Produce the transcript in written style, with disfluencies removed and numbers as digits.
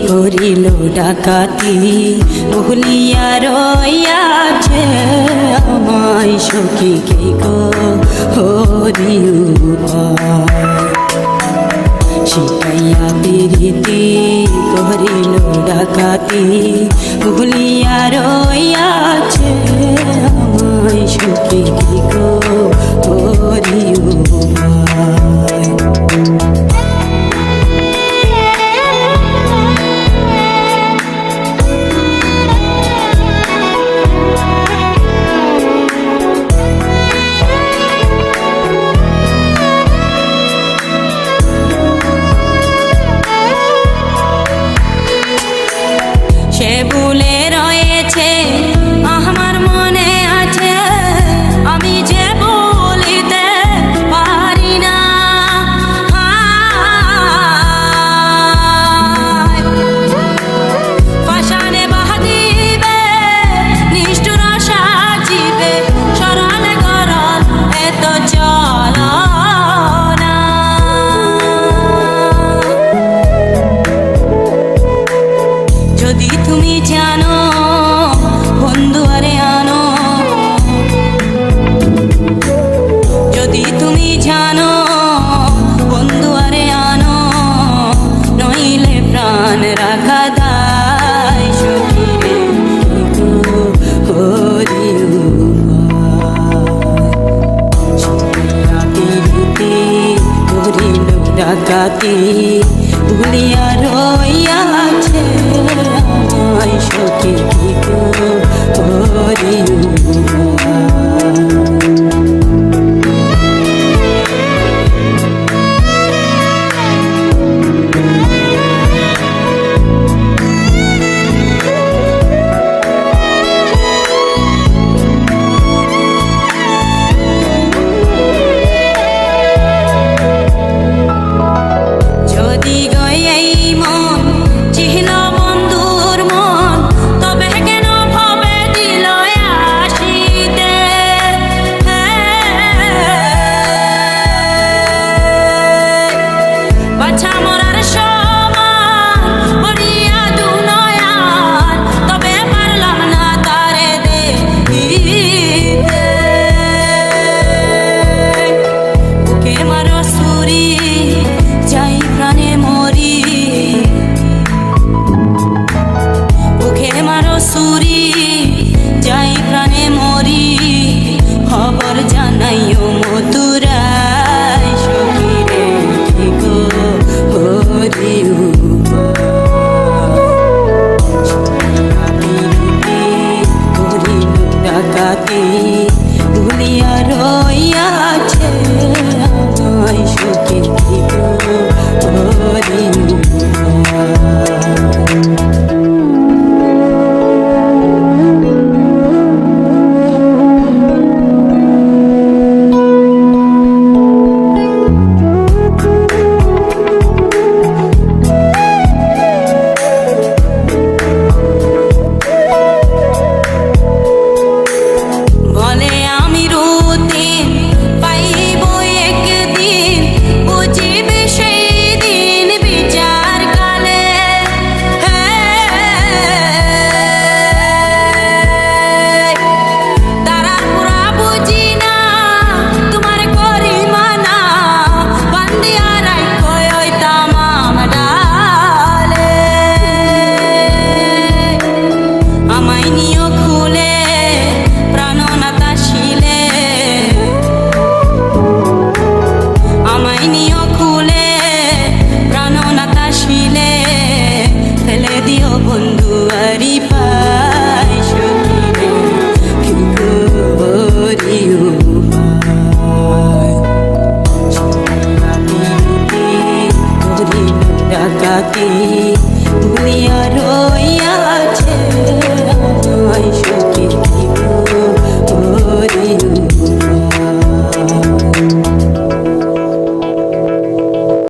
করিল ডাকাতি ভুলিয়া রইয়াছে আমায় সখী কে গো হরি শিখাইয়া প্রীতি করিল ডাকাতি ভুলিয়া রইয়াছে আমায় সখী কে গো হরি সে ভুলে রয়েছে আমার মনে আছে আমি যে বলিতে পারি না পাষাণে বাঁধিবে নিষ্ঠুর সাজিবে সরল গরল এত চলো না যদি তুমি জানো বন্ধু আরে আনো যদি তুমি জানো বন্ধু আরে আনো নইলে প্রাণ রাখা দায় সখী রে হরি করিল ডাকাতি ভুলিয়া রইয়াছে আমায় সখী গো হরি যদি গই এই মন চিহ্ন বন্ধুর মন তবে কেন ভাবে দিল আসিতে বাছা মরার সমান বলিয়া দুনয়ান তবে পারলাম না তারে দিতে বুকে মারো সুরি যাই প্রাণে মরি বুকে মারো সুরি যাই প্রাণে মরি খবর জানাইও মথুরায় সখী রে গো হরি করিল ডাকাতি ভুলিয়া রইয়াছে আমায় সখী গো হরি বলে আমি রুদিন পাইব একদিন বুঝিবে সেই দিন বিচার কালে তারা পুরা বুঝি না তোমার করি মানা বান্দিয়া রাখো ওই তামাম ডালে আমায় নিও খুলে প্রাণনাতা শিলে আমায় নিও খুলে প্রাণনাতা শিলে ফেলে দিও বন্ধু আরি পাই সখী রে গো হরি করিল ডাকাতি ভুলিয়া